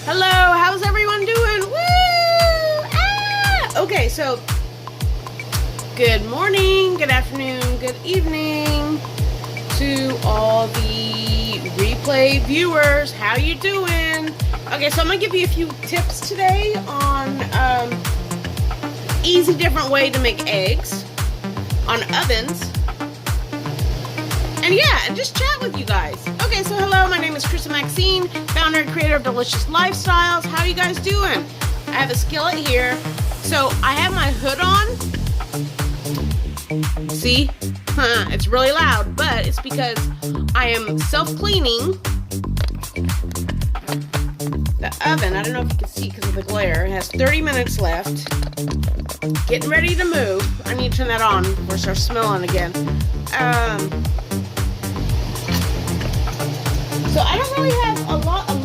Hello, how's everyone doing? Woo! Ah! Okay, so good morning, good afternoon, good evening to all the replay viewers. How you doing? Okay, so I'm gonna give you a few tips today on easy different way to make eggs on ovens. And yeah, and just chat with you guys. Okay, so hello, my name is Krista Maxine, founder and creator of Delicious Lifestyles. How are you guys doing? I have a skillet here. So I have my hood on. See? It's really loud, but it's because I am self-cleaning the oven. I don't know if you can see because of the glare. It has 30 minutes left. Getting ready to move. I need to turn that on before it starts smelling again. So I don't really have a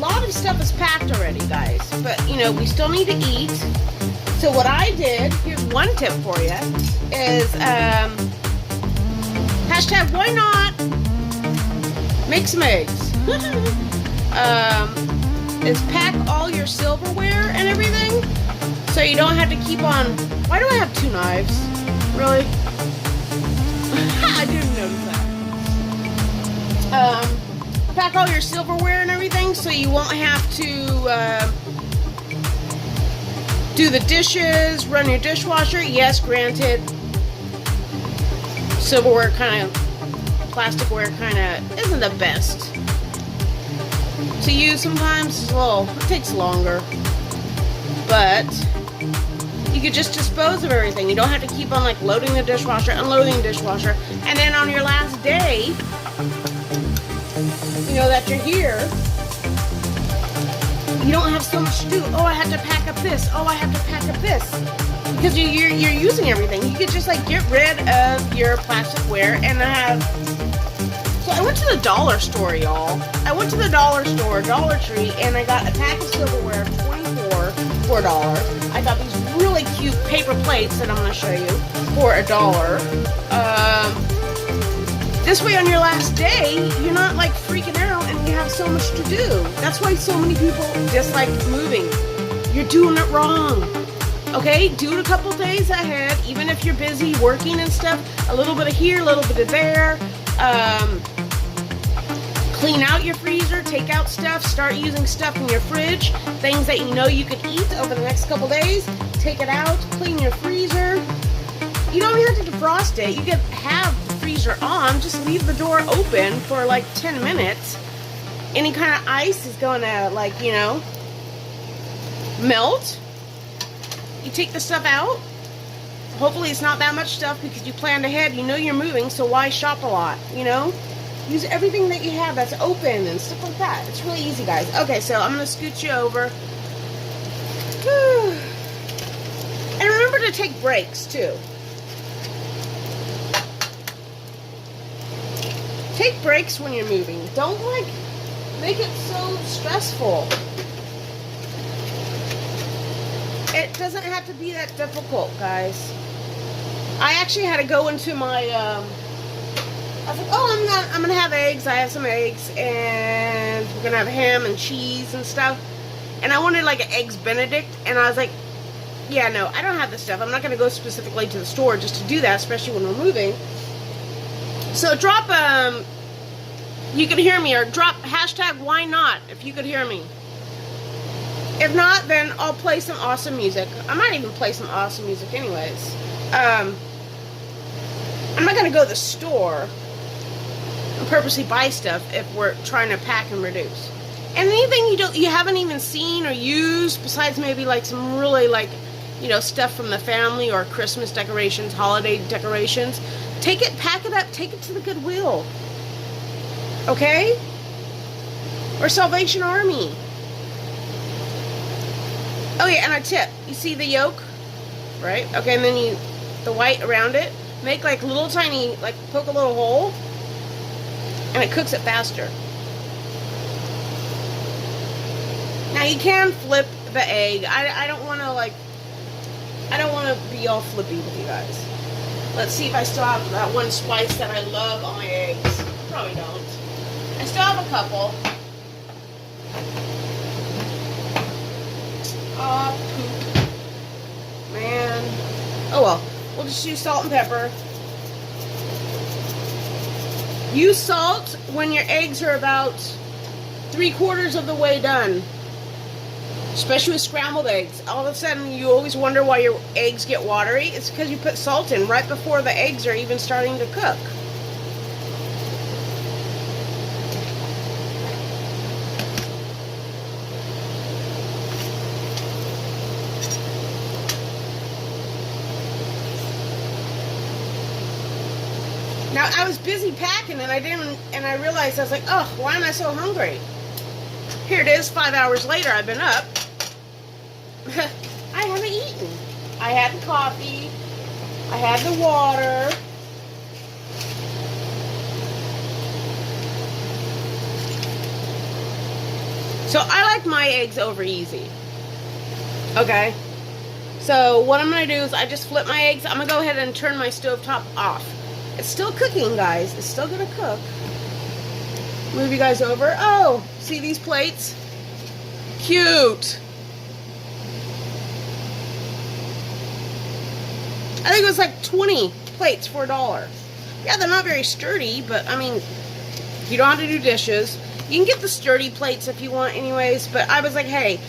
lot of stuff is packed already, guys. But, you know, we still need to eat. So what I did, here's one tip for you, is hashtag why not make some eggs. Is pack all your silverware and everything so you don't have to keep on. Why do I have two knives? Really? I didn't notice that. Pack all your silverware and everything so you won't have to do the dishes, run your dishwasher. Yes, granted, silverware kind of, plasticware kind of isn't the best to use sometimes. It's it takes longer, but you could just dispose of everything. You don't have to keep on like loading the dishwasher, unloading the dishwasher, and then on your last day, you know that you're here, you don't have so much to do. Oh, I have to pack up this. Oh, I have to pack up this. Because you're using everything. You could just like get rid of your plasticware and have. So I went to the dollar store, y'all. I went to the dollar store, Dollar Tree, and I got a pack of silverware, 24 for $1. I got these really cute paper plates that I'm going to show you for $1. This way on your last day, you're not like freaking out and you have so much to do. That's why so many people dislike moving. You're doing it wrong. Okay? Do it a couple days ahead, even if you're busy working and stuff. A little bit of here, a little bit of there. Clean out your freezer, take out stuff, start using stuff in your fridge. Things that you know you could eat over the next couple days. Take it out, clean your freezer. You don't even have to defrost it. You can have the freezer on. Just leave the door open for like 10 minutes. Any kind of ice is going to, like, you know, melt. You take the stuff out. Hopefully it's not that much stuff because you planned ahead. You know you're moving, so why shop a lot, you know? Use everything that you have that's open and stuff like that. It's really easy, guys. Okay, so I'm going to scoot you over. And remember to take breaks, too. Take breaks when you're moving. Don't like make it so stressful. It doesn't have to be that difficult, guys. I actually had to go into my I was like, oh, I'm gonna have eggs. I have some eggs and we're gonna have ham and cheese and stuff. And I wanted like an eggs Benedict, and I was like, yeah, no, I don't have this stuff. I'm not gonna go specifically to the store just to do that, especially when we're moving. So drop, you can hear me, or drop hashtag why not if you could hear me. If not, then I'll play some awesome music. I might even play some awesome music anyways. I'm not going to go to the store and purposely buy stuff if we're trying to pack and reduce. And anything you haven't even seen or used, besides maybe like some really like, you know, stuff from the family or Christmas decorations, holiday decorations, take it, pack it up, take it to the Goodwill. Okay? Or Salvation Army. Oh yeah, and a tip. You see the yolk? Right? Okay, and then the white around it. Make like little tiny, like poke a little hole. And it cooks it faster. Now you can flip the egg. I don't want to like, I don't want to be all flippy with you guys. Let's see if I still have that one spice that I love on my eggs. Probably don't. I still have a couple. We'll just use salt and pepper. Use salt when your eggs are about 3/4 of the way done. Especially with scrambled eggs. All of a sudden, you always wonder why your eggs get watery. It's because you put salt in right before the eggs are even starting to cook. Now, I was busy packing and I realized, I was like, oh, why am I so hungry? Here it is, 5 hours later, I've been up. I haven't eaten. I had the coffee. I had the water. So I like my eggs over easy. Okay. So what I'm going to do is I just flip my eggs. I'm going to go ahead and turn my stovetop off. It's still cooking, guys. It's still going to cook. Move you guys over. Oh, see these plates? Cute. I think it was like 20 plates for $1. Yeah, they're not very sturdy, but I mean, you don't have to do dishes. You can get the sturdy plates if you want anyways, but I was like, hey,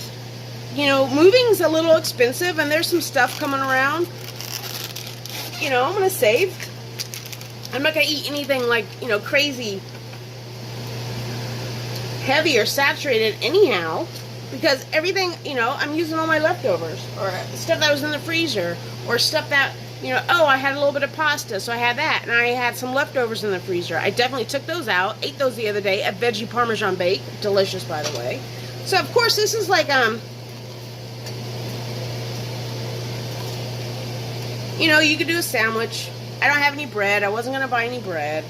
you know, moving's a little expensive and there's some stuff coming around. You know, I'm going to save. I'm not going to eat anything like, you know, crazy heavy or saturated anyhow, because everything, you know, I'm using all my leftovers or stuff that was in the freezer or stuff that, you know, oh, I had a little bit of pasta, so I had that, and I had some leftovers in the freezer. I definitely took those out, ate those the other day, a veggie Parmesan bake, delicious by the way. So of course this is like, you know, you could do a sandwich. I don't have any bread. I wasn't going to buy any bread.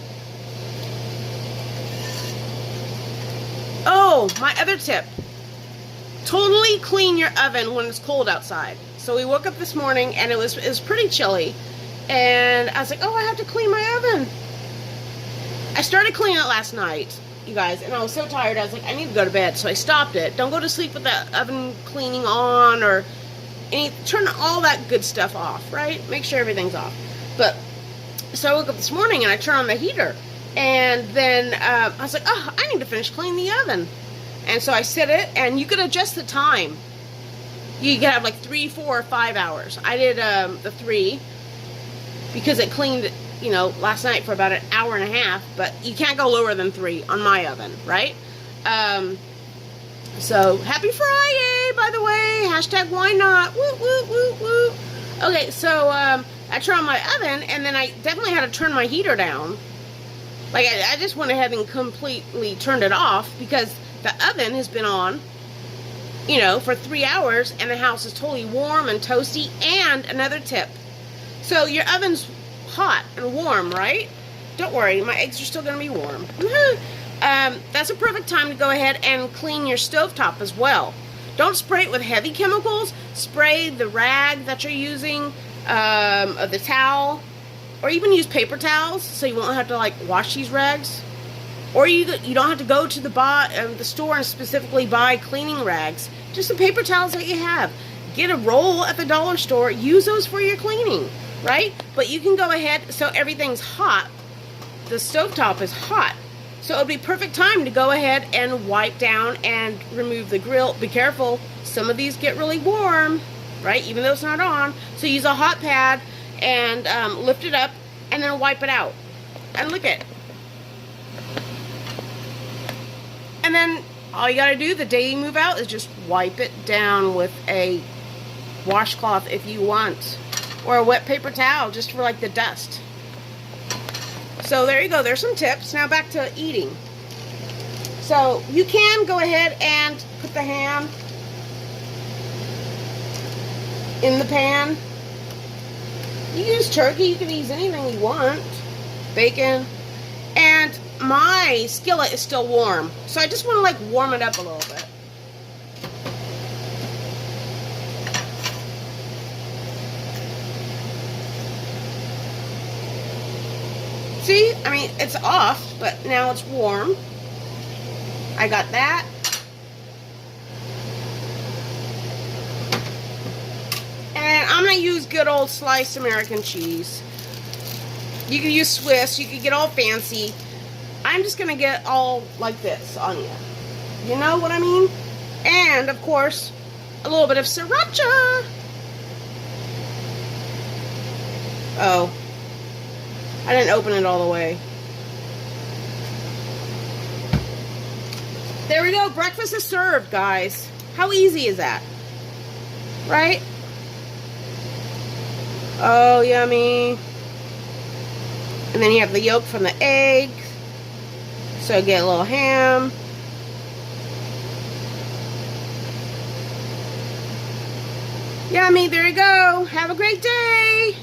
Oh, my other tip. Totally clean your oven when it's cold outside. So we woke up this morning and it was pretty chilly. And I was like, oh, I have to clean my oven. I started cleaning it last night, you guys, and I was so tired. I was like, I need to go to bed. So I stopped it. Don't go to sleep with the oven cleaning on or turn all that good stuff off, right? Make sure everything's off. But so I woke up this morning and I turned on the heater. And then I was like, oh, I need to finish cleaning the oven. And so I set it, and you could adjust the time. You could have like 3, 4, or 5 hours. I did the 3 because it cleaned, you know, last night for about an hour and a half. But you can't go lower than 3 on my oven, right? So happy Friday, by the way. Hashtag why not? Woo, woo, woo, woo. Okay, so I turned on my oven, and then I definitely had to turn my heater down. Like, I just went ahead and completely turned it off because the oven has been on, you know, for 3 hours, and the house is totally warm and toasty. And another tip. So your oven's hot and warm, right? Don't worry, my eggs are still going to be warm. That's a perfect time to go ahead and clean your stovetop as well. Don't spray it with heavy chemicals. Spray the rag that you're using, the towel, or even use paper towels so you won't have to like wash these rags. Or you don't have to go to the store and specifically buy cleaning rags. Just the paper towels that you have. Get a roll at the dollar store. Use those for your cleaning, right? But you can go ahead, so everything's hot. The stovetop is hot. So it'll be perfect time to go ahead and wipe down and remove the grill. Be careful. Some of these get really warm, right? Even though it's not on. So use a hot pad and lift it up and then wipe it out. And look at it. And then all you gotta do the day you move out is just wipe it down with a washcloth if you want, or a wet paper towel just for like the dust. So there you go, there's some tips. Now back to eating. So you can go ahead and put the ham in the pan. You can use turkey, you can use anything you want. Bacon. And my skillet is still warm, so I just want to like warm it up a little bit. See, I mean, it's off, but now it's warm. I got that. And I'm I use good old sliced American cheese. You can use Swiss. You can get all fancy. I'm just going to get all like this on you. You know what I mean? And, of course, a little bit of sriracha. Oh. I didn't open it all the way. There we go. Breakfast is served, guys. How easy is that? Right? Oh, yummy. And then you have the yolk from the egg. So get a little ham. Yummy. There you go. Have a great day.